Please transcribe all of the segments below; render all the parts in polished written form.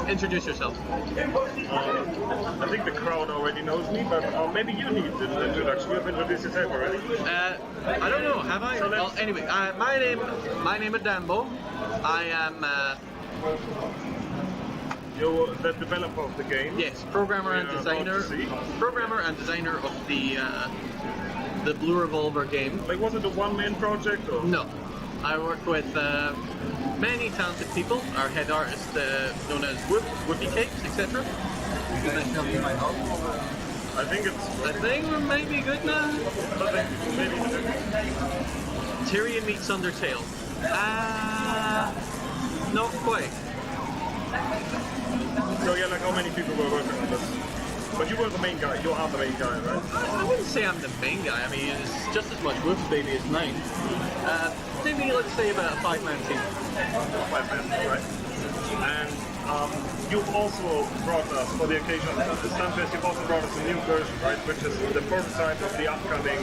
Introduce yourself. I think the crowd already knows me, but maybe you need an introduction. You have introduced yourself already. I don't know. Have I? So well, anyway, my name is Danbo. I am. You're the developer of the game. Yes, programmer and designer. Programmer and designer of the Blue Revolver game. Like, was it a one-man project or? No, I work with many talented people. Our head artist, known as Whoopie Cakes, etc. I think we might be good now. Maybe. Tyrion meets Undertale. Not quite. So yeah, like how many people were working on this? But you were the main guy. You are the main guy, right? I wouldn't say I'm the main guy. I mean, it's just as much Wolf's baby as mine. Maybe let's say about a 5-man team. 5 men, right? And you've also brought us, for the occasion of the Stunfest, you've also brought us a new version, right? Which is the prototype of the upcoming,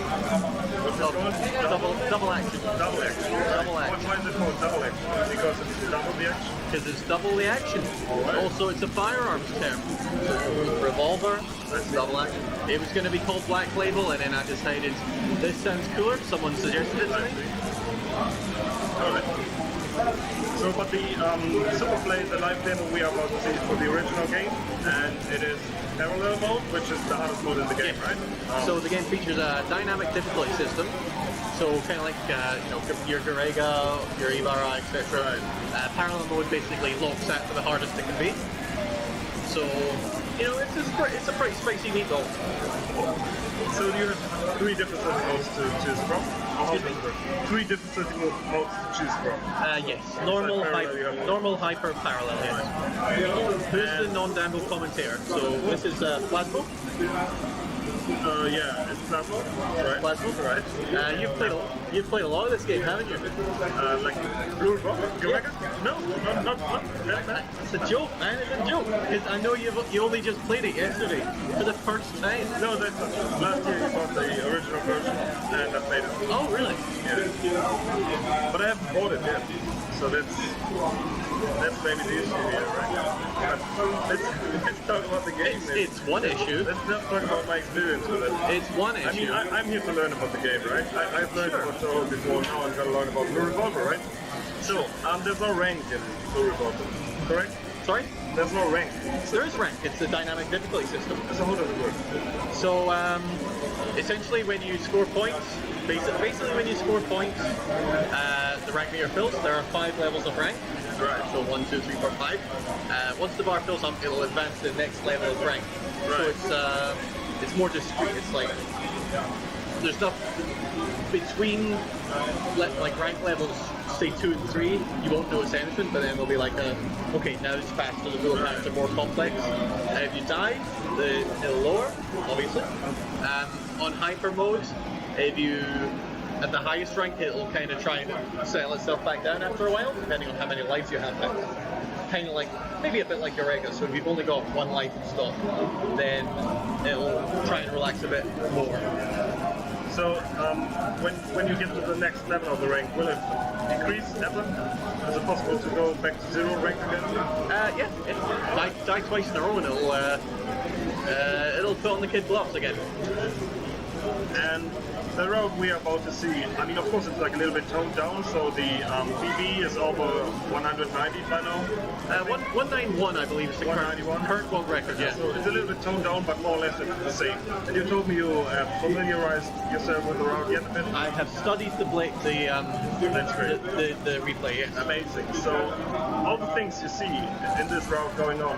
what's it called? Double action. Double action. Right? Double action. Why is it called double action? Because it's double the action? Because it's double the action. Right. Also, it's a firearms term. Revolver, that's double action. It was going to be called Black Label, and then I decided this sounds cooler. Someone suggested it to me. Alright. So, but the Super Play, the live demo we are about to see is for the original game, and it is parallel mode, which is the hardest mode in the game, right? So the game features a dynamic difficulty system. So kind of like your Garega, your Ibarra, etc. Right. Parallel mode basically locks that for the hardest it can be. So it's a pretty spicy meatball. So you have 3 different setting modes to choose from? Excuse me? 3 different setting modes to choose from? Yes. Normal, hyper, parallel, yes. This is the non-Danbo commentator. So this is Plasmo. Yeah, it's Plasmo, right? Plasmo, right? You've played a lot of this game, haven't you? Like Blue Revolver? Yeah. No, not that. It's a joke, man. It's a joke. Because I know you only just played it yesterday for the first time. No, that's last year you bought the original version and I played it. Oh, really? Yeah. But I haven't bought it yet. So that's maybe the issue here, right? Let's talk about the game. It's one issue. Let's not talk about my experience with it. It's one issue. I mean, I'm here to learn about the game, right? I've learned about Toho before, now I'm gonna learn about Blue Revolver, right? So, there's no rank in Blue Revolver, correct? Sorry? There's no rank. There is rank. It's a dynamic difficulty system. So how does it work? So, essentially when you score points, basically when you score points, the rank meter fills. There are 5 levels of rank. Right. So 1, 2, 3, 4, 5. Once the bar fills up, it'll advance to the next level of rank. Right. So it's more discrete. It's like there's stuff between like rank levels, say 2 and 3. You won't notice anything, but then there'll be like okay, now it's faster. The bullet patterns are more complex. And if you die, it'll lower, obviously. On hyper mode, if you at the highest rank, it'll kind of try and settle itself back down after a while, depending on how many lives you have left. Kind of like, maybe a bit like Garega, so if you've only got 1 life in stock, then it'll try and relax a bit more. So, when you get to the next level of the rank, will it decrease ever? Is it possible to go back to 0 rank again? Yeah. Die twice in a row and it'll put on the kid gloves again. And the road we are about to see, I mean, of course it's like a little bit toned down, so the PB is over 190 by now. 191, I believe, is the 191? current world record, yeah. So it's a little bit toned down, but more or less it's the same. And you told me you familiarized yourself with the route yet a bit? I have studied the That's great. the replay, yeah. Amazing. So all the things you see in this route going on,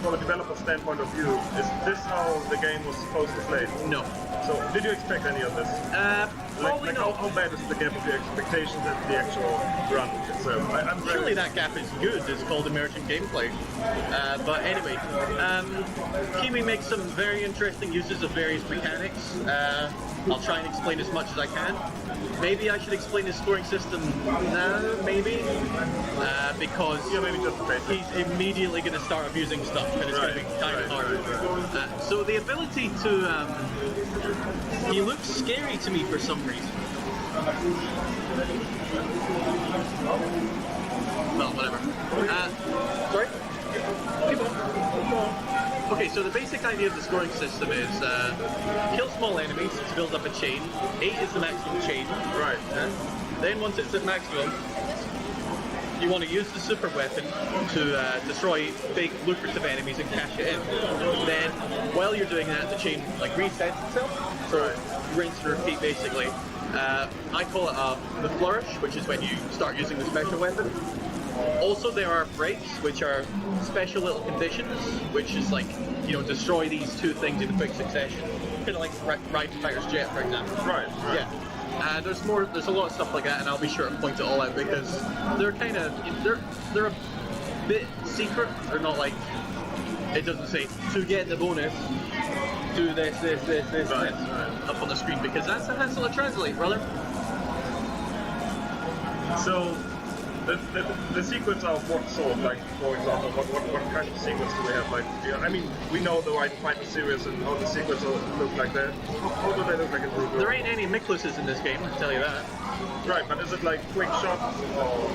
from a developer standpoint of view, is this how the game was supposed to play? No. So did you expect any of this? Probably not. How bad is the gap of your expectations and the actual run itself? Surely that gap is good. It's called emergent gameplay. But anyway, Kiwi makes some very interesting uses of various mechanics. I'll try and explain as much as I can. Maybe I should explain his scoring system now, maybe, because maybe just the basics. He's immediately going to start abusing stuff, and it's going to be kind of hard. So the ability to he looks scary to me for some reason. Well, whatever. Sorry? Okay, so the basic idea of the scoring system is kill small enemies to build up a chain. 8 is the maximum chain. Right. Then once it's at maximum, you want to use the super weapon to destroy big lucrative enemies and cash it in. Then while you're doing that, the chain like resets itself. So rinse and repeat basically. I call it the flourish, which is when you start using the special weapon. Also, there are breaks, which are special little conditions, which is like, you know, destroy these two things in quick succession. Kind of like ride fighter's jet, for example. Right. Yeah. There's a lot of stuff like that, and I'll be sure to point it all out because they're kind of, they're a bit secret. They're not like, it doesn't say, to get the bonus, do this, Right. up on the screen, because that's a hassle to translate, brother. So, the sequence of what sort, like, for example, what kind of sequence do we have? Like, I mean, we know the Ride Fighter series and how the sequence look like that. How do they look like in Revolver? There ain't any Mikluses in this game, I can tell you that. Right, but is it like quick shots or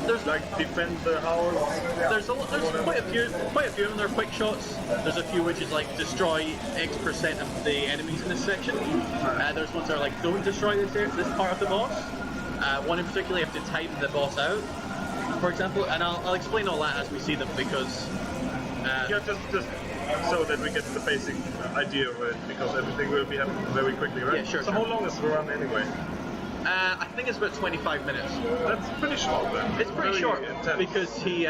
There's like defend the house? There's quite a few of them. They're quick shots. There's a few which is like destroy X% of the enemies in this section. There's ones that are like don't destroy this part of the boss. One in particular, you have to time the boss out, for example, and I'll explain all that as we see them because. Yeah, just so that we get the basic idea of it, because everything will be happening very quickly, right? Yeah, sure. So how long is the run anyway? I think it's about 25 minutes. That's pretty short then. It's pretty short intense. because he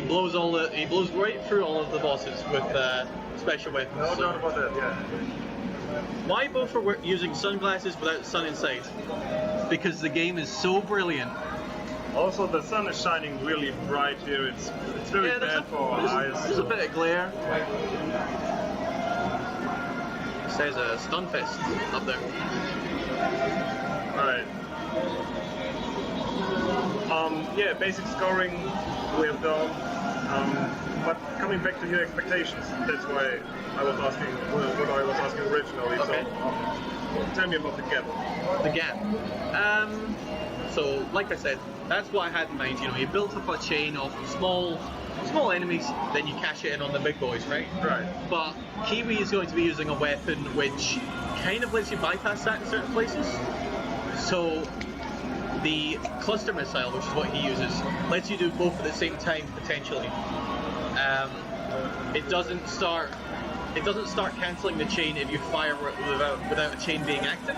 blows right through all of the bosses with special weapons. No doubt about that. Yeah. Why go for using sunglasses without sun inside? Because the game is so brilliant. Also, the sun is shining really bright here. It's very bad for our eyes. There's a bit of glare. It says Stunfest up there. Alright. Yeah, basic scoring we have done. But coming back to your expectations, that's why I was asking what I was asking originally. Okay. So, tell me about the gap. The gap. So, like I said, that's what I had in mind. You know, you built up a chain of small enemies, then you cash it in on the big boys, right? Right. But Kiwi is going to be using a weapon which kind of lets you bypass that in certain places. So the cluster missile, which is what he uses, lets you do both at the same time potentially. It doesn't start cancelling the chain if you fire without a chain being active.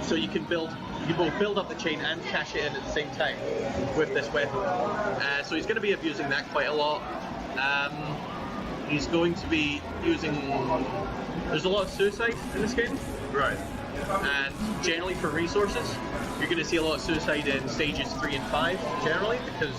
So you both build up the chain and cash it in at the same time with this weapon. So he's going to be abusing that quite a lot. He's going to be using. There's a lot of suicide in this game. Right. And generally for resources, you're going to see a lot of suicide in stages 3 and 5 generally because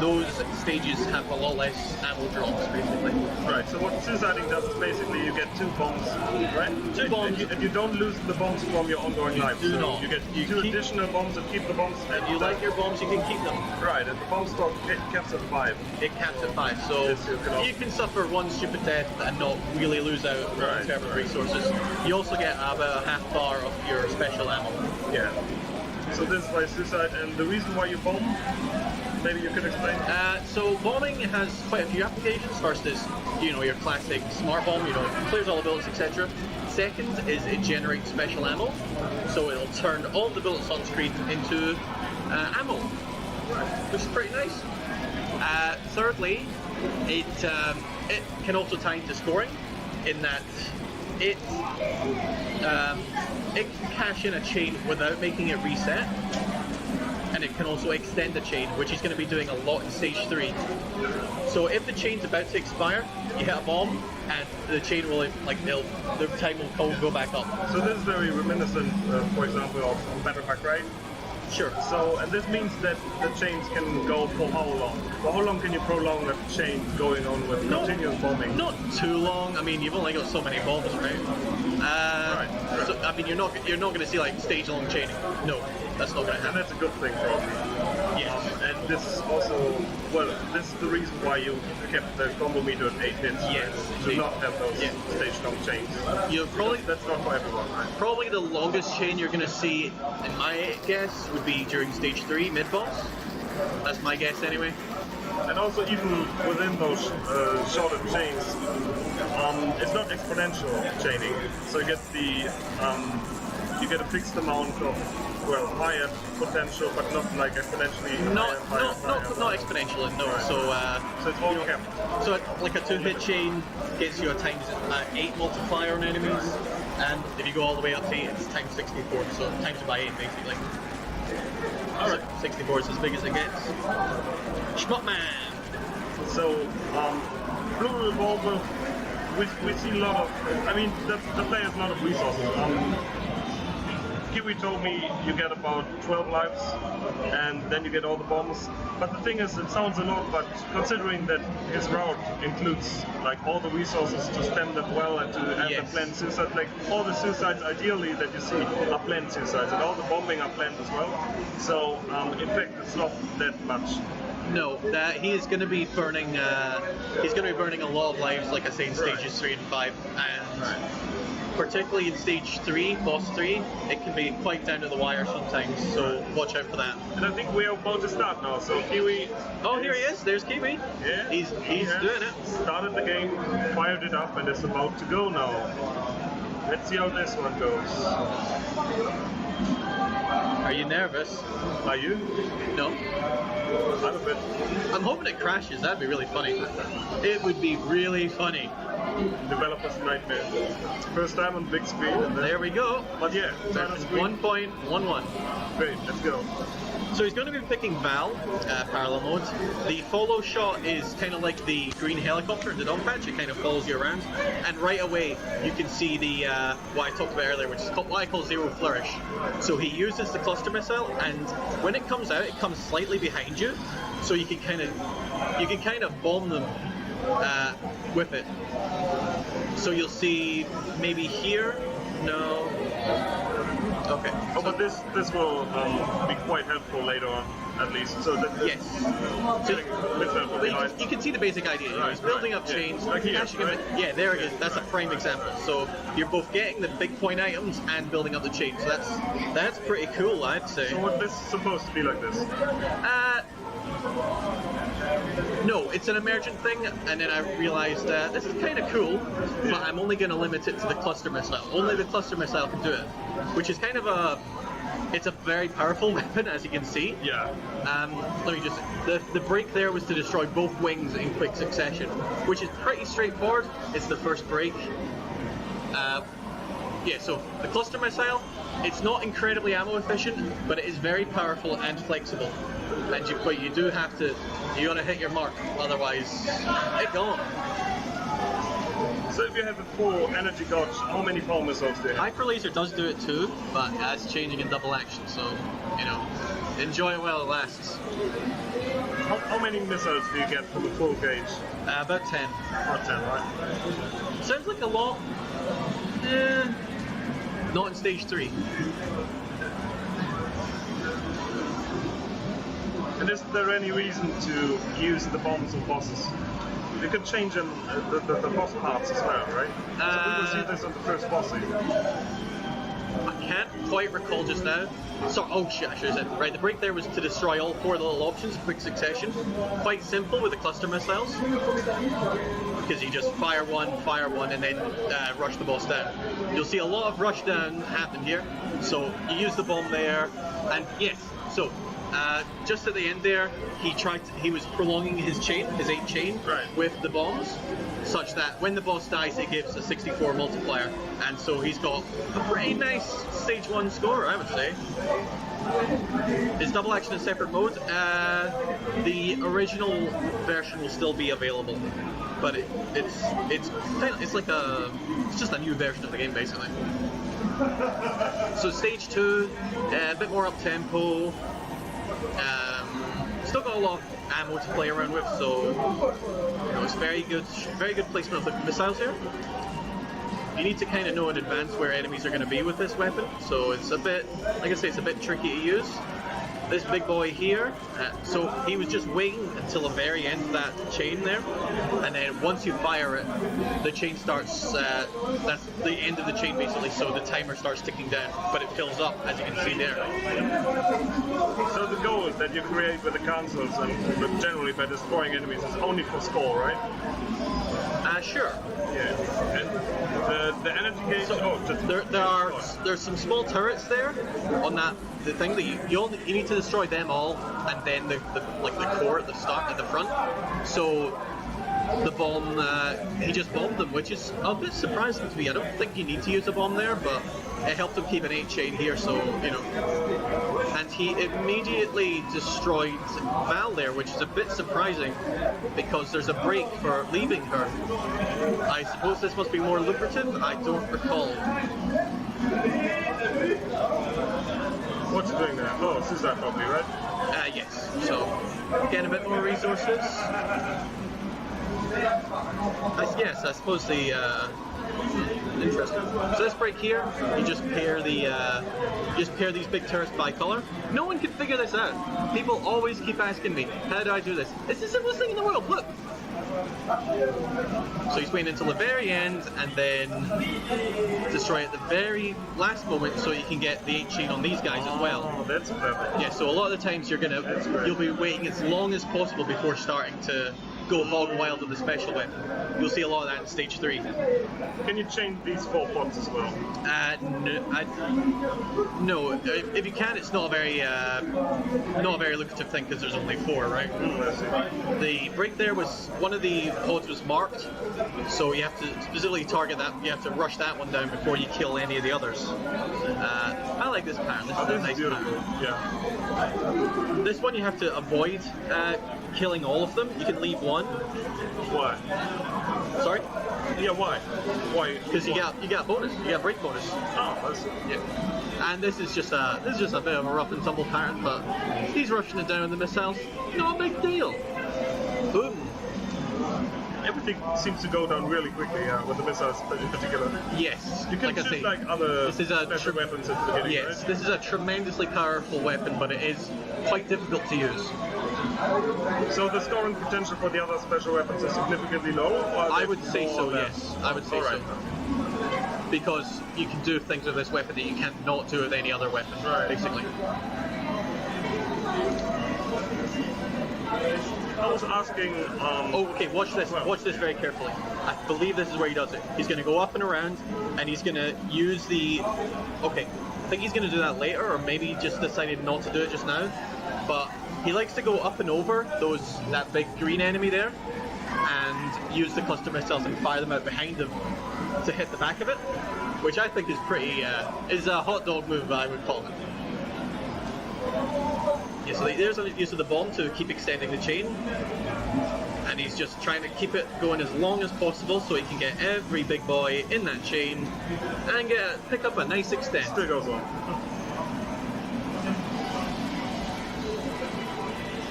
those stages have a lot less ammo drops basically. Right, so what suiciding does is basically you get 2 bombs, right? 2 bombs. And you don't lose the bombs from your ongoing life. Do so not. You get 2 additional bombs and keep the bombs. If you like your bombs, you can keep them. Right, and the bomb stock caps at 5. It caps at 5, so you can suffer one stupid death and not really lose out in terms of resources. You also get about a half bar of your special ammo. Yeah. So this is why suicide, and the reason why you bomb, maybe you could explain? So bombing has quite a few applications. First is, you know, your classic smart bomb, you know, it clears all the bullets, etc. Second is it generates special ammo, so it'll turn all the bullets on screen into ammo, which is pretty nice. Thirdly, it can also tie into scoring, in that it can cash in a chain without making it reset, and it can also extend the chain, which he's going to be doing a lot in stage 3. So if the chain's about to expire, you hit a bomb, and the chain will, the time will go back up. So this is very reminiscent, for example, of Battle Pack, right? Sure. So, and this means that the chains can go for how long? For how long can you prolong a chain going on with continuous bombing? Not too long. I mean, you've only got so many bombs, right? Right. So, I mean, you're not going to see like stage-long chaining. No, that's not going to And happen. that's a good thing, probably. Yes. And this is also, well, this is the reason why you kept the combo meter at 8 hits. Yes, To indeed. not have those Yeah. stage-long chains. You're probably That's not for everyone, right? Probably the longest chain you're going to see, in my guess, would be during stage 3 mid-boss. That's my guess anyway. And also even within those shorter chains, it's not exponential chaining. So you get a fixed amount of higher potential, but not like exponentially. Not exponential, no. So it's all kept. So like a 2-hit chain gets you a times 8 multiplier on enemies, and if you go all the way up to 8, it's times 64. So times it by 8 basically. Alright. 64 is as big as it gets. Schmuckman! So, Blue Revolver, we see a lot of, the player has a lot of resources. Kiwi told me you get about 12 lives, and then you get all the bombs. But the thing is, it sounds a lot, but considering that his route includes like all the resources to spend them well and to have the planned suicide, like all the suicides ideally that you see are planned suicides, and all the bombing are planned as well. So in fact, it's not that much. No, he is going to be burning. He's going to be burning a lot of lives, like I say, in stages 3 and 5, and particularly in stage 3, boss 3, it can be quite down to the wire sometimes. So watch out for that. And I think we are about to start now. So Kiwi. Oh, here he is. There's Kiwi. Yeah. He's doing it. Started the game, fired it up, and is about to go now. Let's see how this one goes. Are you nervous? Are you? No. I'm a bit. I'm hoping it crashes. That'd be really funny. It would be really funny. Developer's nightmare. First time on big screen. And there we go. But yeah, 1.11. Great, let's go. So he's going to be picking Val, parallel mode. The follow shot is kind of like the green helicopter in the dog patch. It kind of follows you around, and right away you can see the what I talked about earlier, which is what I call zero flourish. So he uses the cluster missile, and when it comes out, it comes slightly behind you, so you can kind of bomb them with it. So you'll see maybe here. No. Okay. Oh, but this will be quite helpful later on, at least. So that yes. So you can see the basic idea. You know, he's building up chains. Like here, right? Yeah, there it is. That's a prime example. So you're both getting the big point items and building up the chains. So that's pretty cool, I'd say. So what this is supposed to be like this? No, it's an emergent thing, and then I realized this is kind of cool, but I'm only going to limit it to the cluster missile. Only the cluster missile can do it, which is kind of it's a very powerful weapon, as you can see. Yeah. Let me just, the break there was to destroy both wings in quick succession, which is pretty straightforward. It's the first break. Yeah, so the cluster missile, it's not incredibly ammo efficient, but it is very powerful and flexible. But you do have to, you gotta hit your mark, otherwise, it's gone. So if you have a full energy gauge, how many power missiles do you have? Hyper Laser does do it too, but that's changing in double action, so, you know, enjoy it while it lasts. How many missiles do you get from a full gauge? About 10. About 10, right? Sounds like a lot. Not in stage 3. And is there any reason to use the bombs on bosses? You can change them, the boss parts as well, right? So we will see this on the first boss scene. I can't quite recall just now. So, oh shit, I should have said. Right, the break there was to destroy all 4 little options in quick succession. Quite simple with the cluster missiles. Because you just fire one, and then rush the boss down. You'll see a lot of rush down happen here. So you use the bomb there, and yes, so just at the end there, he was prolonging his chain, his 8 chain, with the bombs, such that when the boss dies, it gives a 64 multiplier, and so he's got a pretty nice stage 1 score, I would say. Is double action a separate mode? The original version will still be available, but it's just a new version of the game basically. So stage 2, a bit more up tempo. Still got a lot of ammo to play around with, so you know, it's very good placement of the missiles here. You need to kind of know in advance where enemies are going to be with this weapon, so it's a bit, like I say, it's a bit tricky to use. this big boy here, so he was just waiting until the very end of that chain there, and then once you fire it, the chain starts, that's the end of the chain basically, so the timer starts ticking down, but it fills up, as you can see there. So the goal that you create with the consoles, and generally by destroying enemies, is only for score, right? Sure. Yeah. And the energy gauge. So there's some small turrets there on the thing that you need to destroy them all, and then the core at the start at the front. So the bomb, he just bombed them, which is a bit surprising to me. I don't think you need to use a bomb there, but it helped him keep an 8 chain here, so you know. And he immediately destroyed Val there, which is a bit surprising because there's a break for leaving her. I suppose this must be more lucrative. I don't recall. What's he doing there? Oh, this is that probably, right? Yes. So getting a bit more resources. Yes, I suppose the interesting. So this break here, you just pair these big turrets by color. No one can figure this out. People always keep asking me, how do I do this? It's the simplest thing in the world. Look. So he's waiting until the very end, and then destroy at the very last moment, so you can get the 8 chain on these guys as well. Oh, that's clever. Yeah. So a lot of the times you'll be waiting as long as possible before starting to go hog wild with the special weapon. You'll see a lot of that in stage 3. Can you chain these 4 pots as well? No. If you can, it's not a very lucrative thing because there's only 4, right? The break there was one of the pods was marked, so you have to specifically target that. You have to rush that one down before you kill any of the others. I like this pattern. This is a nice pattern. Yeah. This one you have to avoid killing all of them. You can leave one. Why? Sorry? Yeah, why? Why? Because you get a bonus. You get a break bonus. Oh, that's... Yeah. And this is just a bit of a rough and tumble pattern, but he's rushing it down with the missiles. No big deal. Boom. Everything seems to go down really quickly with the missiles in particular. Yes. You can like choose I say, like other this is a special weapons at the beginning, yes, right? this is a tremendously powerful weapon, but it is quite difficult to use. So the scoring potential for the other special weapons is significantly low? Or I would say so, yes. I would say All right. so. Because you can do things with this weapon that you cannot do with any other weapon, Right. basically. I was asking... Oh, okay, watch this. Watch this very carefully. I believe this is where he does it. He's going to go up and around, and he's going to use the... Okay, I think he's going to do that later, or maybe he just decided not to do it just now. But he likes to go up and over that big green enemy there, and use the cluster missiles and fire them out behind him to hit the back of it, which I think is pretty... is a hot dog move, I would call it. Yeah, so there's a use of the bomb to keep extending the chain, and he's just trying to keep it going as long as possible so he can get every big boy in that chain and pick up a nice extent. Still goes on.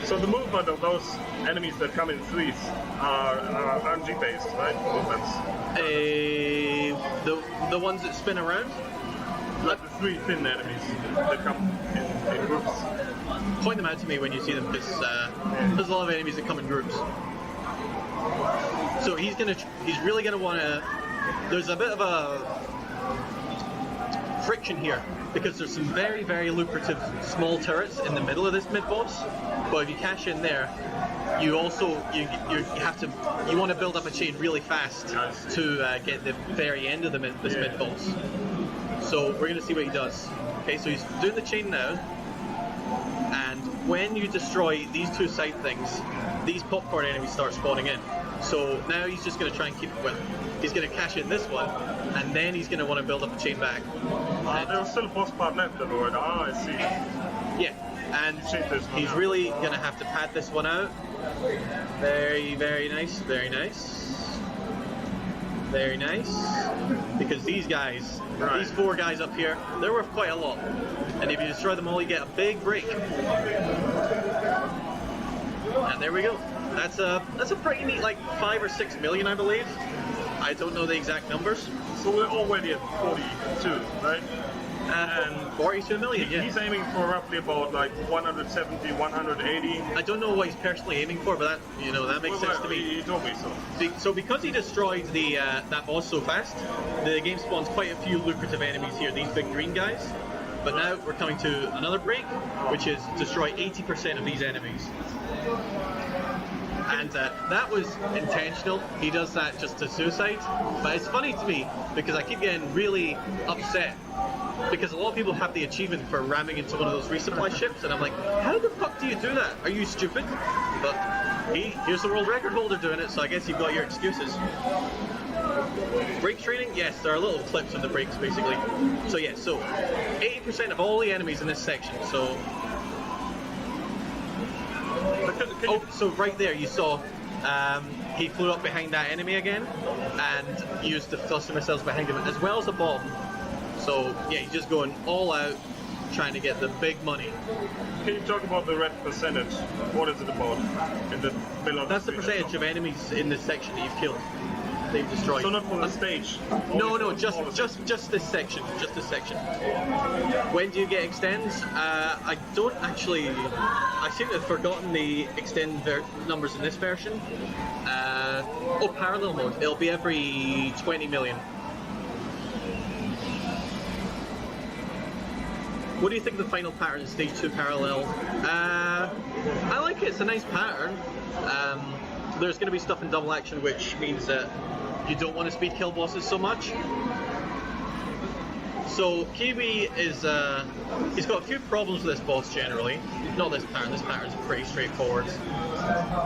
So the movement of those enemies that come in threes are RNG based, right? Movements. The ones that spin around? Like the 3 thin enemies that come in groups. Point them out to me when you see them, because there's a lot of enemies that come in groups. So he's really gonna want to. There's a bit of a friction here because there's some very, very lucrative small turrets in the middle of this mid-boss. But if you cash in there, you also you want to build up a chain really fast to get the very end of this mid-boss. So we're gonna see what he does. Okay, so he's doing the chain now. And when you destroy these 2 side things, these popcorn enemies start spawning in. So now he's just going to try and keep it with. He's going to cash in this one, and then he's going to want to build up a chain back. There's still a boss part left, Lord. I see. Yeah, and he's really going to have to pad this one out. Very, very nice, very nice. Very nice. Because these guys, these 4 guys up here, they're worth quite a lot. And if you destroy them all, you get a big break. And there we go. That's a pretty neat, like 5 or 6 million, I believe. I don't know the exact numbers. So we're already at 42, right? And 40 to a million, yeah. He's aiming for roughly about like 170, 180. I don't know what he's personally aiming for, but that that makes sense to me. He told me so. So because he destroyed the that boss so fast, the game spawns quite a few lucrative enemies here. These big green guys. But now we're coming to another break, which is destroy 80% of these enemies. And that was intentional. He does that just to suicide. But it's funny to me because I keep getting really upset because a lot of people have the achievement for ramming into one of those resupply ships, and I'm like, how the fuck do you do that? Are you stupid? But here's the world record holder doing it, so I guess you've got your excuses. Break training? Yes, there are little clips of the breaks basically. So yeah, so 80% of all the enemies in this section, so... so right there you saw he flew up behind that enemy again and used the cluster missiles behind him as well as a bomb. So yeah, he's just going all out trying to get the big money. Can you talk about the red percentage? What is it about in the below? That's the percentage of enemies in this section that you've killed. They've destroyed. So not for the stage? No, just this section. Just this section. When do you get extends? I don't actually... I seem to have forgotten the extend numbers in this version. Parallel mode. It'll be every 20 million. What do you think of the final pattern in Stage 2 Parallel? I like it. It's a nice pattern. There's going to be stuff in double action, which means that you don't want to speed kill bosses so much. So Kiwi is he's got a few problems with this boss generally. Not this pattern's pretty straightforward.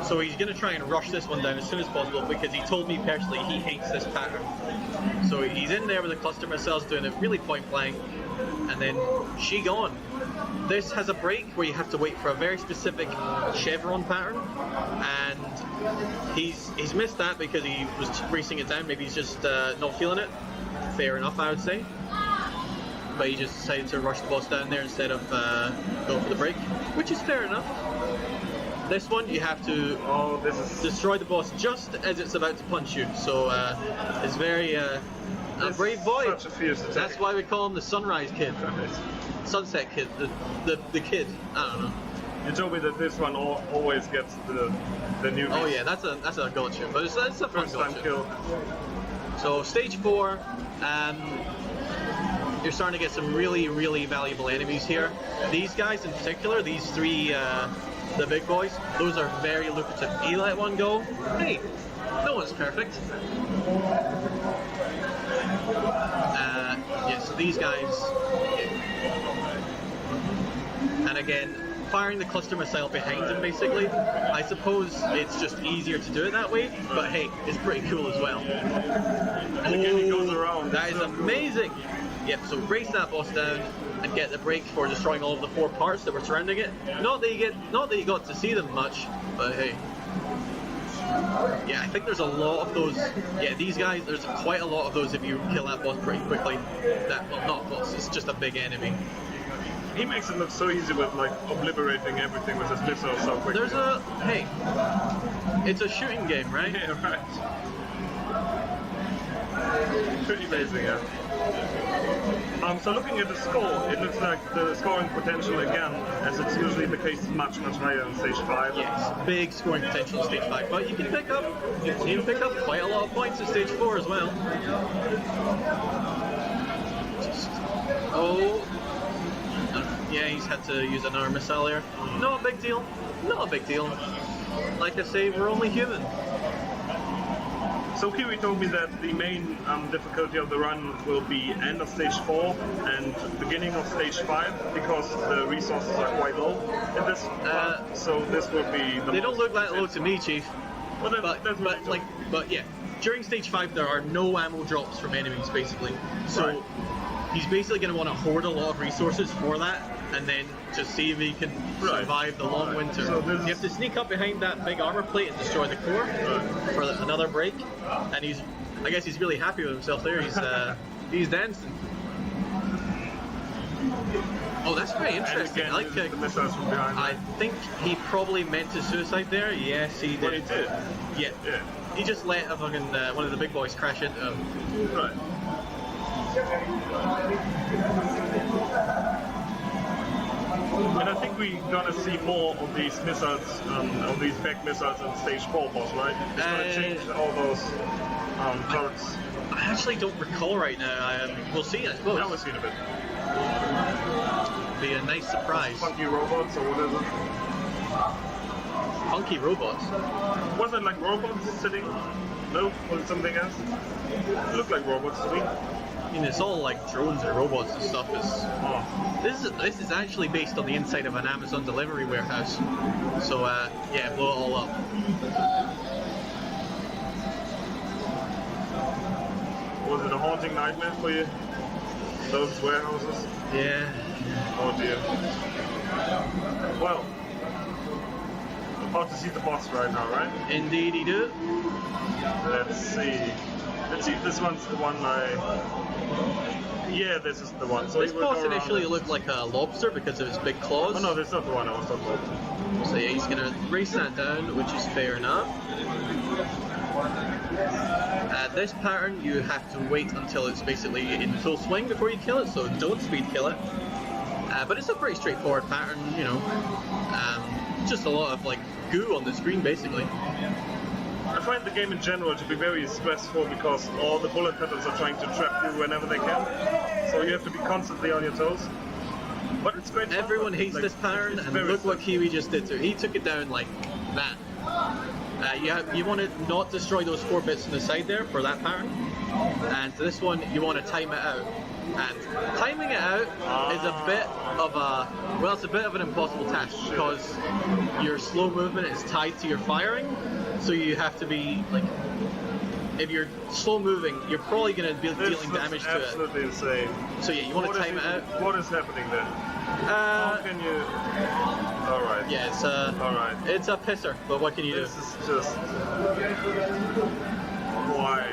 So he's going to try and rush this one down as soon as possible because he told me personally he hates this pattern. So he's in there with the cluster missiles doing it really point blank, and then she gone. This has a break where you have to wait for a very specific chevron pattern, and he's missed that because he was racing it down. Maybe he's just not feeling it. Fair enough, I would say. But he just decided to rush the boss down there instead of go for the break, which is fair enough. This one you have to destroy the boss just as it's about to punch you. So it's very a brave boy. Such a fierce attack. That's why we call him the Sunrise Kid. Sunset Kid, the kid, I don't know. You told me that this one always gets the new. Oh yeah, that's a gotcha, but it's a fun first time gotcha. kill. So stage 4, you're starting to get some really, really valuable enemies here. These guys in particular, these three, the big boys, those are very lucrative. You let one go, hey, no one's perfect. Yeah, so these guys, and again, firing the cluster missile behind him basically. I suppose it's just easier to do it that way, but hey, it's pretty cool as well. And again, he goes around. That is amazing! Yep, so race that boss down and get the break for destroying all of the 4 parts that were surrounding it. Not that you got to see them much, but hey. Yeah, I think there's a lot of those. Yeah, these guys, there's quite a lot of those if you kill that boss pretty quickly. Well, not boss, it's just a big enemy. He makes it look so easy with like obliterating everything with his missiles so quickly. There's hey, it's a shooting game, right? Yeah, right. Pretty amazing, yeah. So looking at the score, it looks like the scoring potential again, as it's usually the case, is much higher in Stage 5. Yes, big scoring potential in Stage 5, but you can pick up quite a lot of points in Stage 4 as well. Yeah, he's had to use another missile there. Not a big deal. Not a big deal. Like I say, we're only human. So Kiwi told me that the main difficulty of the run will be end of Stage 4 and beginning of Stage 5 because the resources are quite low in this run. So this will be the They don't look that low to me, Chief. Well, but yeah, during Stage 5 there are no ammo drops from enemies basically. So he's basically going to want to hoard a lot of resources for that, and then just see if he can survive the long winter. So you have to sneak up behind that big armor plate and destroy the core for another break. And I guess he's really happy with himself there. He's dancing. Oh, that's very interesting. Again, I like the missiles from behind. I think he probably meant to suicide there. Yes, he did. But he did. Yeah. He just let a fucking one of the big boys crash into him. Right. And I think we're gonna see more of these missiles, of these back missiles in stage 4 boss, right? It's gonna change all those turrets. I actually don't recall right now. We'll see, I suppose. Now we've seen a bit. Be a nice surprise. Funky robots or whatever. Funky robots? Was it like robots sitting? No? Was it something else? It looked like robots to me. I mean, it's all like drones and robots and stuff. This is actually based on the inside of an Amazon delivery warehouse. So yeah, blow it all up. Was it a haunting nightmare for you? Those warehouses? Yeah. Oh dear. Well, about to see the boss right now, right? Indeed, he do. Let's see. Let's see if this one's the one Yeah, this is the one. So this boss initially looked like a lobster because of its big claws. Oh no, that's not the one I was talking about. So yeah, he's gonna race that down, which is fair enough. This pattern, you have to wait until it's basically in full swing before you kill it, so don't speed kill it. But it's a pretty straightforward pattern, you know. Just a lot of like goo on the screen, basically. I find the game in general to be very stressful because all the bullet patterns are trying to trap you whenever they can. So you have to be constantly on your toes. But it's great. Everyone hates this pattern, and look what Kiwi just did to it. He took it down like that. You want to not destroy those 4 bits on the side there for that pattern. And this one, you want to time it out. And timing it out is a bit of it's a bit of an impossible task because your slow movement is tied to your firing. So you have to be like, if you're slow moving, you're probably going to be dealing damage to it. Absolutely insane. So yeah, you want to time it out. What is happening there? How can you? All right. Yeah, it's all right. It's a pisser, but what can you do? This is just why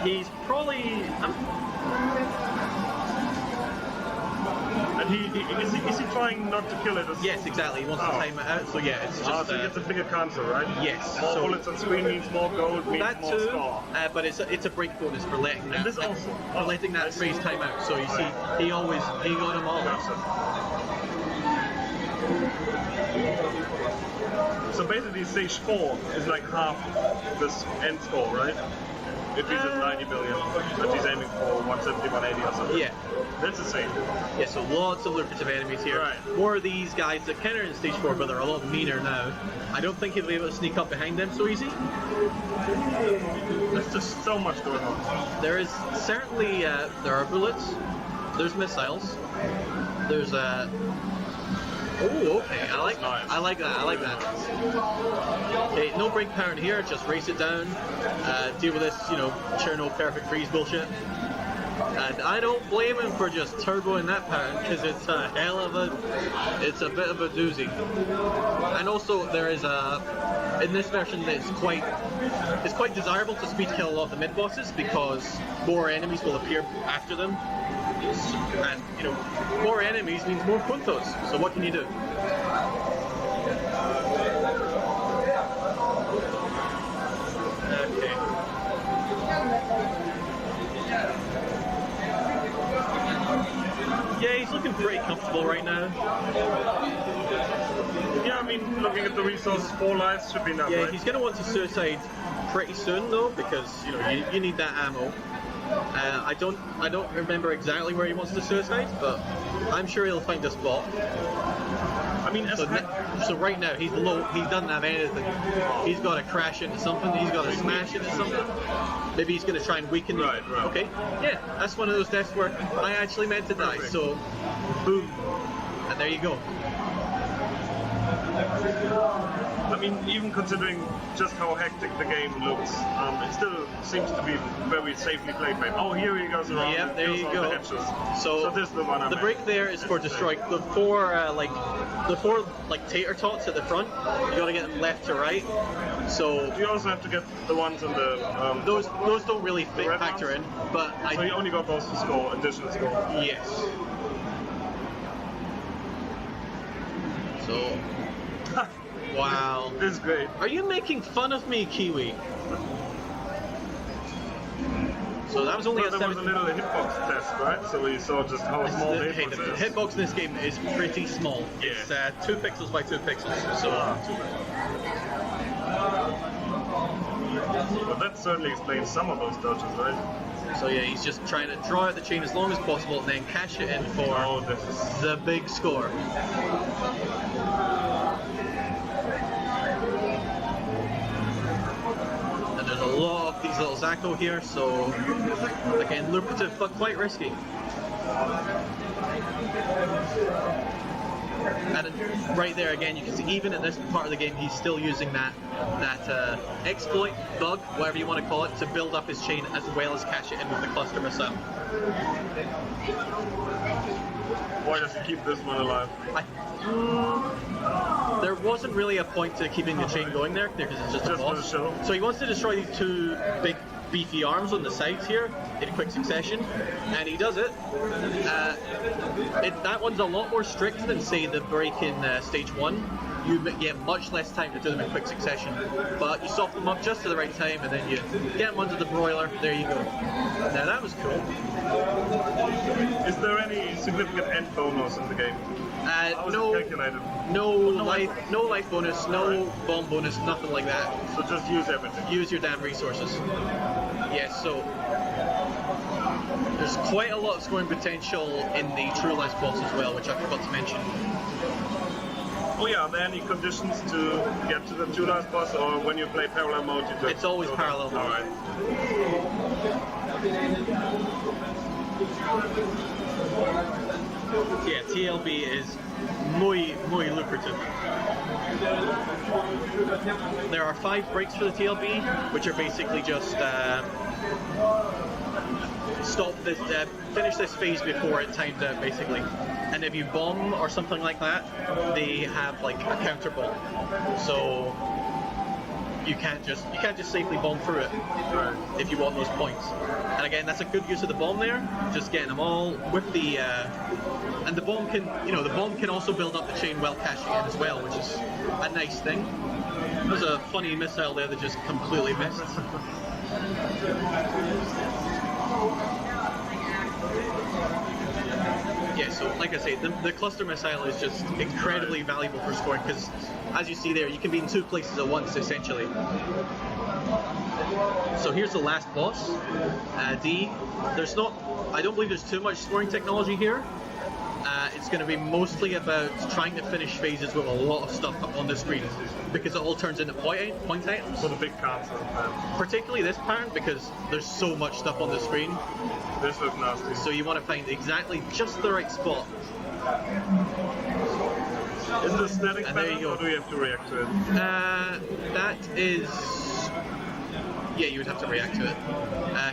he's probably. And is he trying not to kill it? Yes, exactly. He wants to time it out. So yeah, it's just. So he gets a bigger counter, right? Yes. More bullets on screen means more gold, means that more too, score. but it's a break bonus for letting that. And this also. For letting that phrase time out. So you see, he got them all. So basically, stage 4 is like half this end score, right? If he's at 90 million, but he's aiming for 170, 180 or something. Yeah. That's insane. Yeah, so lots of lucrative enemies here. Right. More of these guys that kind of in stage 4, but they're a lot meaner now. I don't think he'll be able to sneak up behind them so easy. There's just so much going on. There is certainly, there are bullets, there's missiles, there's oh, okay, I like that. Okay, no break pattern here, just race it down, deal with this, Cherno perfect freeze bullshit. And I don't blame him for just turboing that pattern, because it's a bit of a doozy. And also there is in this version it's quite desirable to speed kill a lot of the mid bosses because more enemies will appear after them. And more enemies means more puntos. So what can you do? Okay. Yeah, he's looking pretty comfortable right now. Yeah, I mean, looking at the resources, 4 lives should be enough. Yeah, right? he's going to want to suicide pretty soon though, because you need that ammo. I don't remember exactly where he wants to suicide, but I'm sure he'll find a spot. I mean, so right now he's low. He doesn't have anything. He's got to crash into something. He's got to smash into something. Maybe he's going to try and weaken. Right. Okay. Yeah, that's one of those deaths where I actually meant to die. So, boom, and there you go. I mean, even considering just how hectic the game looks, it still seems to be very safely played. Oh, here he goes around. Yep, there you go. So this is the one. The break there is for destroy the four tater tots at the front. You got to get them left to right. So you also have to get the ones on the. Those don't really factor in, but so you only got those to score additional score. Yes. So. Wow. This is great. Are you making fun of me, Kiwi? So that was only Well, a there was 7. a little hitbox test, right? So we saw just how small the Hey, hitbox the is. hitbox in this game is pretty small. Yeah. It's 2 pixels by 2 pixels. So But that certainly explains some of those dodges, right? So yeah, he's just trying to draw out the chain as long as possible and then cash it in for Oh, this is... the big score. And there's a lot of these little Zacco here, so again, lucrative but quite risky. And right there again, you can see even at this part of the game, he's still using that exploit, bug, whatever you want to call it, to build up his chain as well as cash it in with the cluster missile. Why does he keep this one alive? There wasn't really a point to keeping the chain going there because it's just a Just for the boss. show. So he wants to destroy these 2 big beefy arms on the sides here in quick succession, and he does it. That one's a lot more strict than say the break in stage 1. You get much less time to do them in quick succession, but you soften them up just to the right time and then you get them under the broiler. There you go. Now that was cool. Is there any significant end bonus in the game? How is it calculated? No life bonus, no bomb bonus, nothing like that. So just use everything. Use your damn resources. Yes, so there's quite a lot of scoring potential in the true last boss as well, which I forgot to mention. Oh yeah, are there any conditions to get to the 2 last boss, or when you play parallel mode you just... It's always parallel mode. Alright. Yeah, TLB is muy lucrative. There are 5 breaks for the TLB, which are basically just stop this, finish this phase before it times out, basically. And if you bomb or something like that, they have like a counter bomb. So you can't just safely bomb through it if you want those points. And again, that's a good use of the bomb there, just getting them all with the and the bomb can also build up the chain while cashing in as well, which is a nice thing. There's a funny missile there that just completely missed. Yeah, so like I say, the cluster missile is just incredibly valuable for scoring because, as you see there, you can be in 2 places at once, essentially. So here's the last boss, D. I don't believe there's too much scoring technology here. It's going to be mostly about trying to finish phases with a lot of stuff up on the screen because it all turns into point items. For the big cards. Particularly this pattern because there's so much stuff on the screen. This looks nasty. So you want to find exactly just the right spot. Is it a static And there pattern, you go. or do we have to react to it? That is... Yeah, you would have to react to it.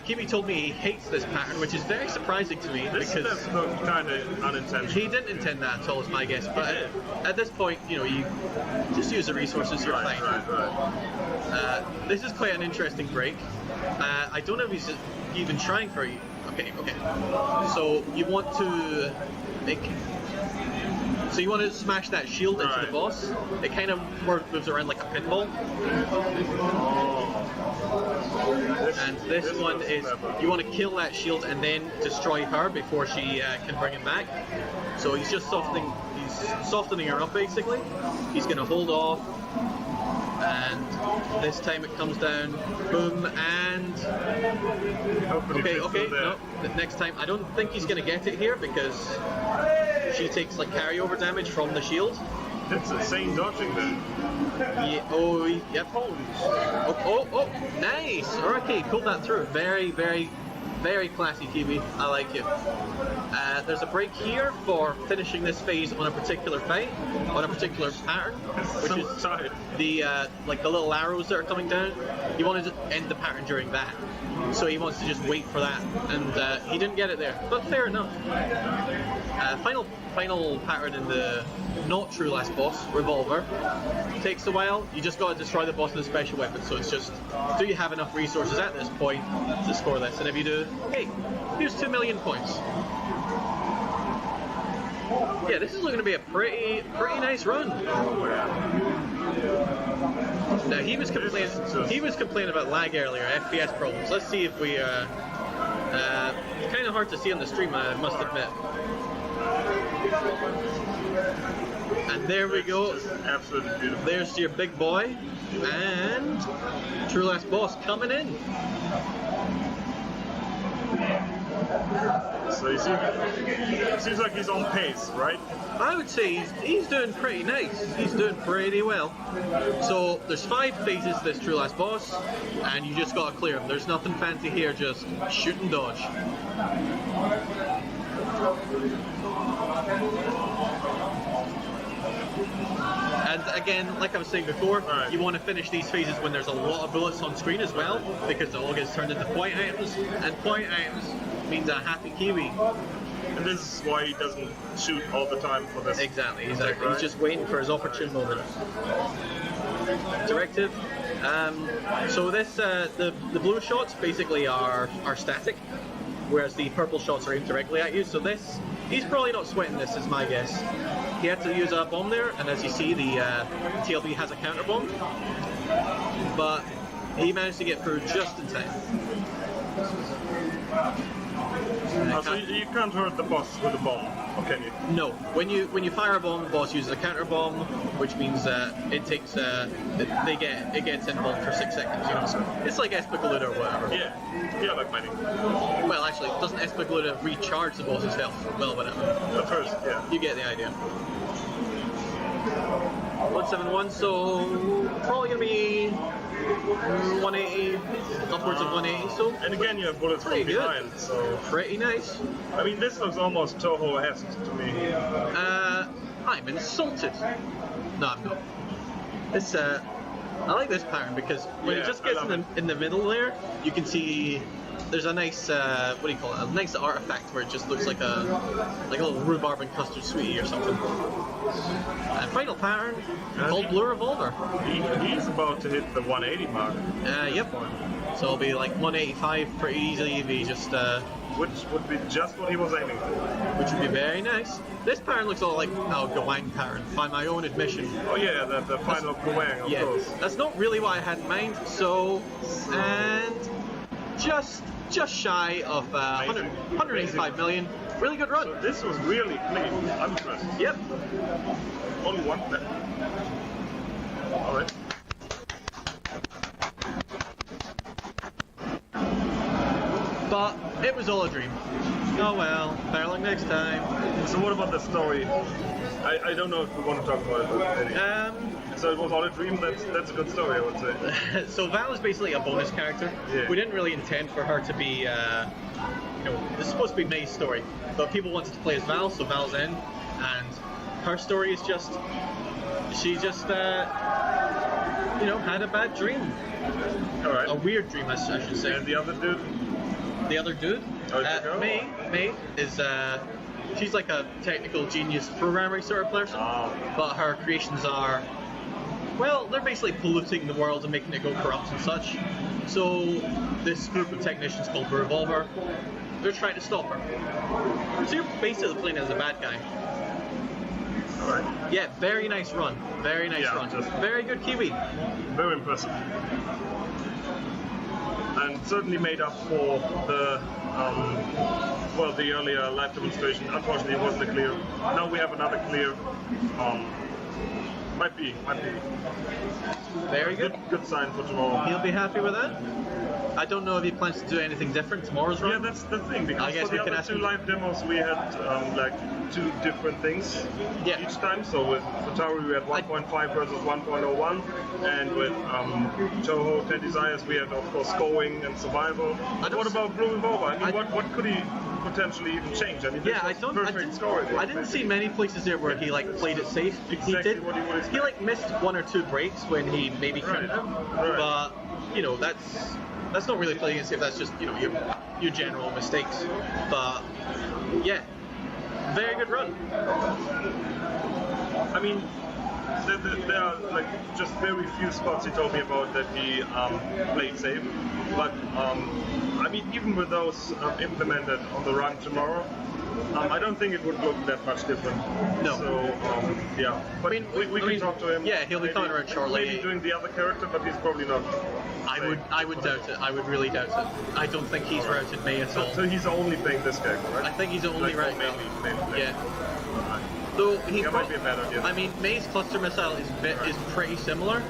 Kiwi told me he hates this pattern, which is very surprising to me This because step looks kind of unintentional. he didn't intend that at all, is my guess. But at this point, you just use the resources, you're fine. Right. This is quite an interesting break. I don't know if he's even trying for you. Okay. So you want to smash that shield into the boss. It kind of moves around like a pinball. And this one is you want to kill that shield and then destroy her before she can bring it back. So he's just softening her up basically. He's going to hold off. And this time it comes down, boom, and okay, no, next time I don't think he's gonna get it here because she takes like carryover damage from the shield. It's insane dodging then. Yeah, yep. Oh, nice. Okay, pulled that through. Very classy, Kiwi. I like it. There's a break here for finishing this phase on a particular fight, on a particular pattern, which is the like the little arrows that are coming down. You want to end the pattern during that, so he wants to just wait for that, and he didn't get it there, but fair enough. Final pattern in the not true last boss, Revolver. Takes a while. You just got to destroy the boss with a special weapon. So it's just, do you have enough resources at this point to score this? And if you do, hey, here's 2 million points. Yeah, this is looking to be a pretty nice run. Now he was complaining about lag earlier, FPS problems. Let's see if we Kind of hard to see on the stream, I must admit. And there we go. Absolutely beautiful. There's your big boy, and True Last Boss coming in. So you see, it seems like he's on pace, right? I would say he's doing pretty nice. He's doing pretty well. So there's 5 phases to this True Last Boss, and you just gotta clear them. There's nothing fancy here, just shoot and dodge. And again, like I was saying before, you want to finish these phases when there's a lot of bullets on screen as well, because it all gets turned into point items, and point items means a happy Kiwi. And this is why he doesn't shoot all the time for this. Exactly. Right? He's just waiting for his opportune moment. Directive. So this, the blue shots basically are static, whereas the purple shots are aimed directly at you. So this, he's probably not sweating this, is my guess. He had to use a bomb there, and as you see, the TLB has a counter bomb, but he managed to get through just in time. So you can't hurt the boss with a bomb, or can you? No. When you fire a bomb, the boss uses a counter bomb, which means it takes it gets involved for 6 seconds. You know, so it's like Espagluda or whatever. Yeah, like mining. Well, actually, doesn't Espagluda recharge the boss's health? Well, whatever. At first, yeah. You get the idea. 171, so probably gonna be 180, upwards of 180. So. And again, you have bullets from behind, so pretty nice. I mean, this looks almost Toho-esque to me. I'm insulted. No, I'm not. This I like this pattern because when it just gets in the middle there, you can see there's a nice what do you call it? A nice artifact where it just looks like a little rhubarb and custard sweetie or something. And final pattern called Blue Revolver. He's about to hit the 180 mark. Yep. So it'll be like 185 pretty easily if he just. Which would be just what he was aiming for. Which would be very nice. This pattern looks all like Gawang pattern, by my own admission. Oh yeah, the final Gawang, of course. That's not really what I had in mind. So, and just shy of 185 million. Really good run. So this was really clean. I'm impressed. Yep. Only one left. All right. But it was all a dream. Oh well, better luck next time. So what about the story? I don't know if we want to talk about it. But so it was all a dream. That's a good story, I would say. So Val is basically a bonus character. Yeah. We didn't really intend for her to be, this is supposed to be May's story, but people wanted to play as Val, so Val's in, and her story is just, she just, had a bad dream. All right. A weird dream, I should say. And the other dude? The other dude? May is, she's like a technical genius programming sort of person, but her creations are, well, they're basically polluting the world and making it go corrupt and such. So this group of technicians called the Revolver, they're trying to stop her. So you're basically playing as a bad guy. Alright. Yeah, very nice run. Very nice run. Very good Kiwi. Very impressive. And certainly made up for the the earlier live demonstration. Unfortunately, it wasn't a clear. Now we have another clear. Might be. Very good. Good sign for tomorrow. He'll be happy with that. I don't know if he plans to do anything different tomorrow's run. Yeah, that's the thing, because for the other 2 live demos we had 2 different things each time. So with Futari we had 1.5 versus 1.01, and with Toho 10 Desires we had of course scoring and survival. What about Blue Revolver? I mean, what could he potentially even change? I mean, I didn't see many places there where he played it safe. Exactly what he would expect. He missed 1 or 2 breaks when he maybe couldn't have, but that's not really playing it safe. That's just your general mistakes. But yeah, very good run. I mean, there are just very few spots he told me about that he played safe. But I mean, even with those implemented on the run tomorrow, I don't think it would look that much different. No. So, yeah. But we can talk to him. Yeah, he'll be coming around shortly. Maybe doing the other character, but he's probably not. I would doubt it. I would really doubt it. I don't think he's routed May at all. So he's only playing this character, right? I think he's only right now. Mainly. Yeah. Though he's might be a bad idea. I mean, May's cluster missile is pretty similar,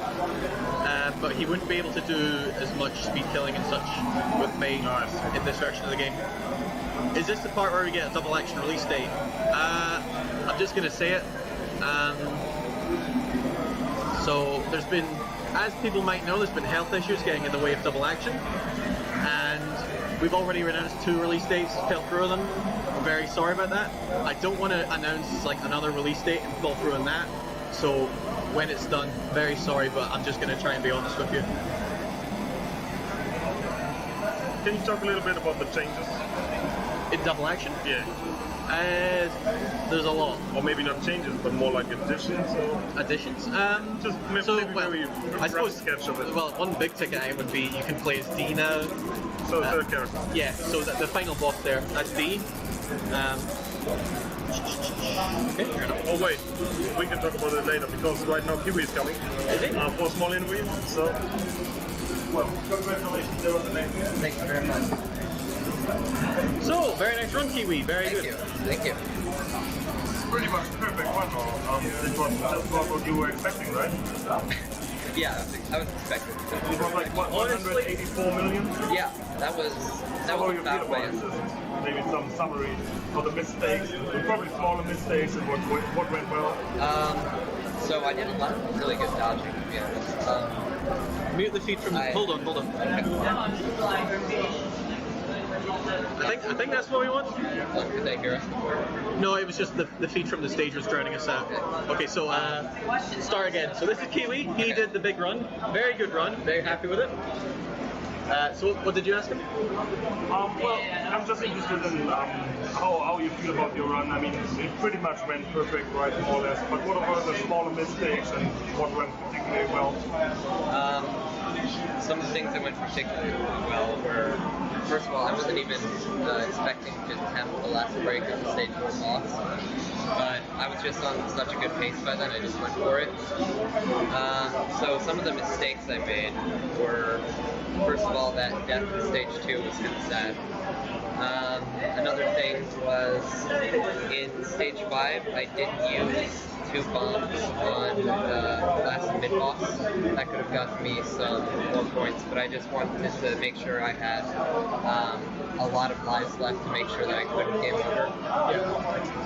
but he wouldn't be able to do as much speed killing and such with May in this version of the game. Is this the part where we get a double action release date? I'm just going to say it. So there's been, as people might know, there's been health issues getting in the way of double action, and we've already announced 2 release dates, fell through on them. I'm very sorry about that. I don't want to announce like another release date and fall through on that. So when it's done, very sorry, but I'm just going to try and be honest with you. Can you talk a little bit about the changes? In double action? Yeah. There's a lot. Or maybe not changes, but more like additions or... Additions? Just maybe I suppose, sketch of it. Well, one big ticket item would be you can play as D now. So third character. Yeah, so the final boss there, that's D. Okay, fair enough. Oh wait, we can talk about it later, because right now Kiwi is coming. Is it? For a small interview, so... Well, congratulations, there was a name. Thank you very much. So, very nice run, Kiwi. Very Thank good. you. Thank you. Pretty much perfect one, or this was just about what you were expecting, right? Yeah, I was expecting. It was like, what, 184 million? Yeah, that was How do you feel about about right. it? Maybe some summary for the mistakes, probably smaller mistakes, and what went well. So I did a lot of really good dodging, to be honest. Mute the feed from... Hold on. I think that's what we want. Could they hear us before? No, it was just the feed from the stage was drowning us out. Okay, so start again. So this is Kiwi. He did the big run. Very good run. Very happy with it. So what did you ask him? Well, I'm just interested in how you feel about your run. I mean, it pretty much went perfect, right, more or less. But what were the smaller mistakes and what went particularly well? Some of the things that went particularly well were, first of all, I wasn't even expecting to attempt the last break of the stage 4 boss, but I was just on such a good pace by then, I just went for it. So some of the mistakes I made were, first of all, that death in stage 2 was kind of sad. Another thing was, in stage 5, I didn't use 2 bombs on the last mid-boss. That could have gotten me some more points, but I just wanted to make sure I had a lot of lives left to make sure that I couldn't game over.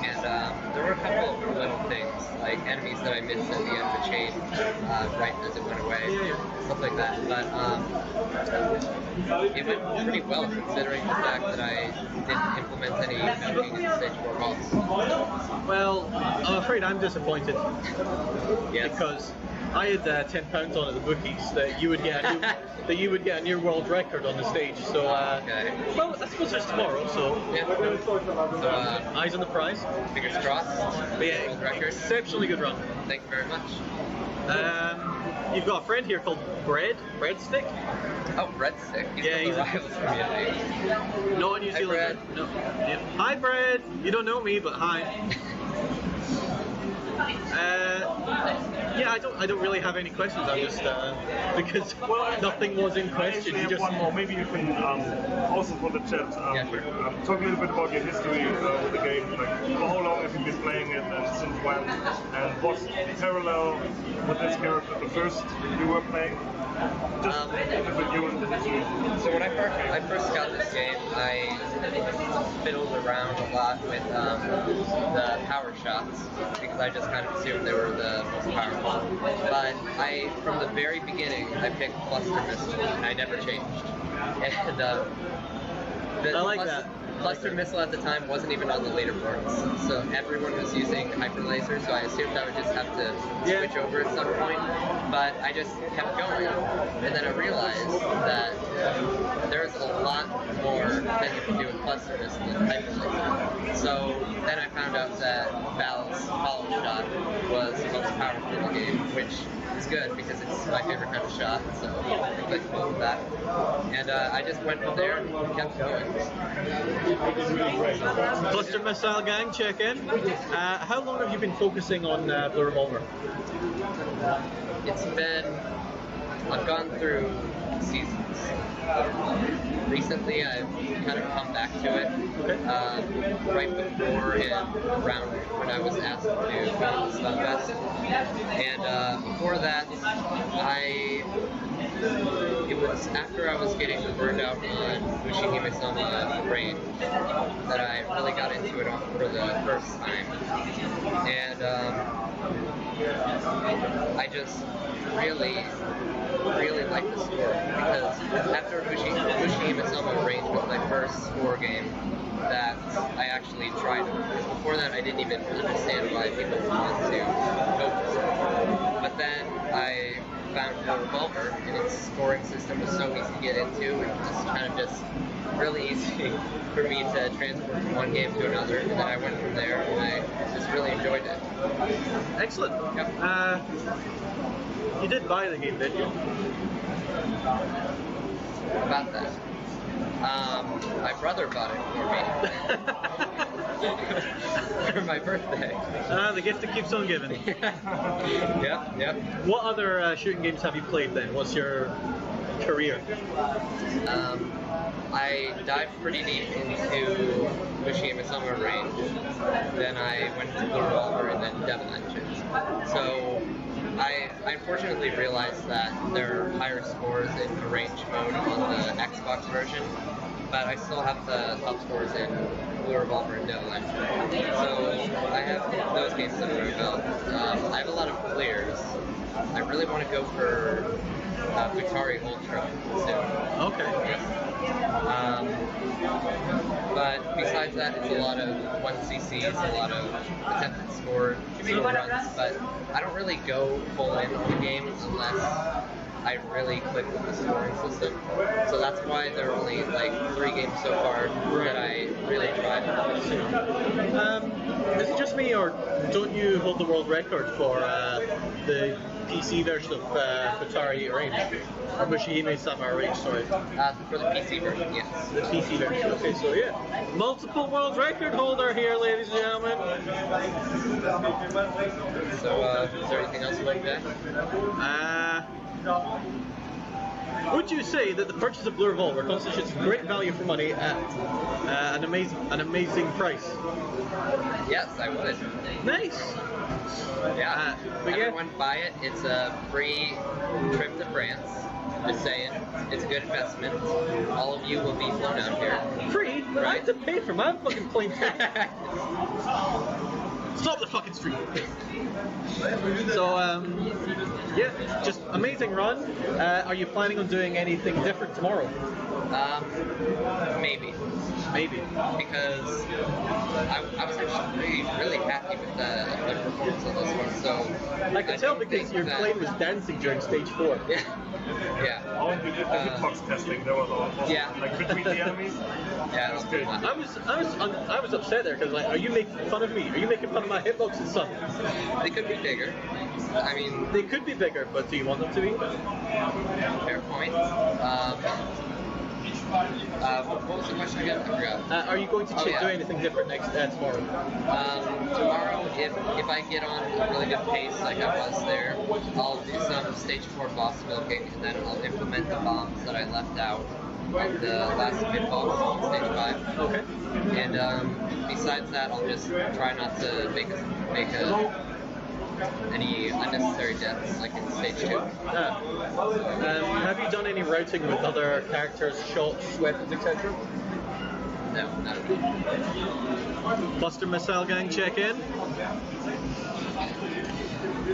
And there were a couple of little things, like enemies that I missed at the end of the chain right as it went away, stuff like that. But it went pretty well considering the fact that I didn't implement any mounting in the stage 4 boss. Well, I'm afraid I'm disappointed. Yes. Because I had £10 on at the bookies that you would get a new world record on the stage. So Okay. well, I suppose there's tomorrow. So Yeah. So, eyes on the prize. fingers crossed. But yeah, World record. exceptionally good run. Thank you very much. You've got a friend here called Breadstick. Oh, Breadstick. He's Yeah, from he's the a- Rivals community. No, a New Hi, Zealander. Brad. No. Yeah. Hi, Brad. You don't know me, but hi. Yeah, I don't really have any questions. I'm just because nothing was in I question. actually You have just one more. Maybe you can also for the chat Yeah, sure. talk a little bit about your history with the game. Like, for how long have you been playing it, and since when? And what's parallel with this character the first you were playing? Just with you and the history. So when I first got this game, I fiddled around a lot with the power shots because I just kind of assumed they were the most powerful. But from the very beginning, I picked cluster missile, and I never changed. And I like that. Cluster missile at the time wasn't even on the leaderboards, so everyone was using hyper laser. So I assumed I would just have to switch over at some point. But I just kept going, and then I realized that there's a lot more that you can do with cluster missile than hyper laser. So then I found out that Val's follow shot was the most powerful in the game, which is good because it's my favorite kind of shot. So I'm flexible with that. And I just went from there and kept going. Cluster Missile Gang, check in. How long have you been focusing on Blue Revolver? It's been, I've gone through seasons. Recently, I've kind of come back to it. Right before and around when I was asked to go to Stunfest. And before that, it was after I was getting burned out on Ushihime-sama range that I really got into it for the first time. And I just really like the score, because after Ushihime-sama range was my first score game that I actually tried it. Because before that I didn't even understand why people would want to go for it. But then I found Revolver, and its scoring system was so easy to get into, and just really easy for me to transfer from one game to another, and then I went from there, and I just really enjoyed it. Excellent. Yep. You did buy the game, didn't you? About that. My brother bought it for me. For my birthday. The gift that keeps on giving. Yep. What other shooting games have you played then? What's your career? I dived pretty deep into Ushihime-sama range. Then I went to Blue Revolver and then Devil Engines. So I unfortunately realized that there are higher scores in the range mode on the Xbox version, but I still have the top scores in Blue Revolver and Devil Engine. So I have those games under my belt. I have a lot of clears. I really want to go for Futari Ultra soon. Okay. But besides that, it's a lot of 1cc's, a lot of attempted score runs, but I don't really go full in on the games unless I really click with the scoring system. So that's why there are only like 3 games so far that I really tried. Is it just me, or don't you hold the world record for the PC version of Futari Range? Or Ushihime-sama Range, sorry. For the PC version, yes. The PC version. Okay, so yeah. Multiple world record holder here, ladies and gentlemen. So, is there anything else you'd like to add? Would you say that the purchase of Blue Revolver constitutes great value for money at an amazing price? Yes, I would. Nice. Yeah. But yeah. Everyone buy it. It's a free trip to France. Just saying, it's a good investment. All of you will be flown out here. Free? But I have to pay for my fucking plane ticket. Stop the fucking street. So, yeah, just amazing run. Are you planning on doing anything different tomorrow? Maybe. Maybe. Because I was actually really happy with the performance of this one, so... I could tell because your plane was dancing during stage 4. Yeah. Yeah. Oh, and we did the hitbox testing. There was all yeah. like between the enemies. Yeah, that's good. I was upset there because like, are you making fun of me? Are you making fun of my hitboxes, son? They could be bigger. I mean, they could be bigger, but do you want them to be? Fair point. What was the question again? I forgot. Are you going to do anything different tomorrow? Tomorrow, if I get on a really good pace like I was there, I'll do some stage 4 boss milking, and then I'll implement the bombs that I left out in the last mid-boss on stage 5. Okay. And besides that, I'll just try not to make any unnecessary deaths like in stage 2. Have you done any routing with other characters, shots, weapons, etc.? No, not at all. Cluster Missile Gang, check in.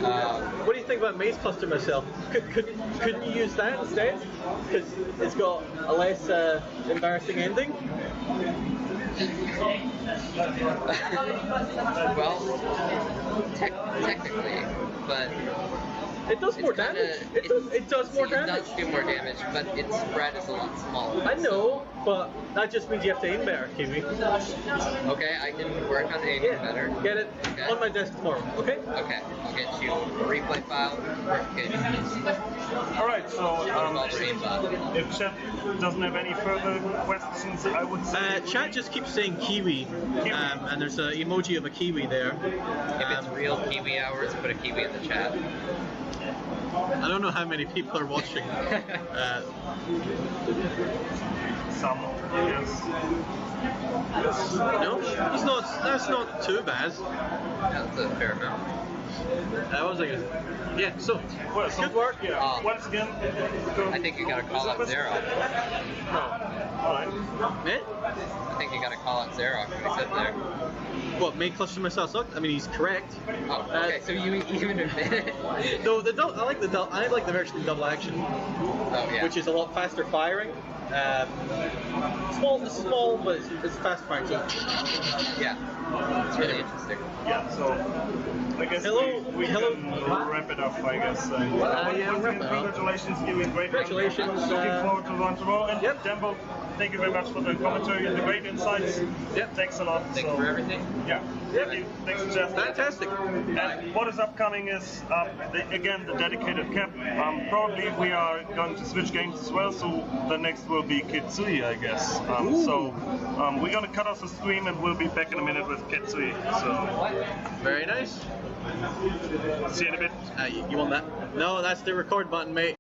What do you think about Maze Cluster Missile? Couldn't you use that instead? Because it's got a less embarrassing ending? Well, technically, but It does more kinda- damage. It does more damage. It does do more damage, but its spread is a lot smaller. I know, but that just means you have to aim better, Kiwi. Okay, I can work on aiming better. Get it Okay. on my desk tomorrow, okay? Okay, I'll get you a replay file, verification. Alright, so Revolver aimbot. if chat doesn't have any further questions, I would say Chat just keeps saying Kiwi, and there's an emoji of a Kiwi there. If it's real Kiwi hours, put a Kiwi in the chat. I don't know how many people are watching. some, yes. No, it's not. That's not too bad. That's a fair amount. I was like, yeah. So Well, so, good work. Yeah. Once again, I think you gotta call out Xerox. Alright. Eh? I think you gotta call out Xerox when he said there. What, make cluster myself suck? I mean, he's correct. Oh, okay, so you even admit it. No, I like the version of double action, Oh, yeah. which is a lot faster firing. Small, but it's fast firing. So Yeah, it's really interesting. Yeah, so I guess we can wrap it up, I guess. yeah, Once wrap again, it up. congratulations, Kiwi, great run. Congratulations, Looking forward to run tomorrow. And Yep. Danbo, thank you very much for the commentary and the great insights. Yep. Thanks a lot. Thanks for everything. Yeah, thank you. Thanks, Jeff. Fantastic. And what is upcoming is, again, the dedicated cap. Probably we are going to switch games as well, so the next will be Kitsui, I guess. So we're going to cut off the stream and we'll be back in a minute with Kitsui. So Very nice. see you in a bit. You want that? No, that's the record button, mate.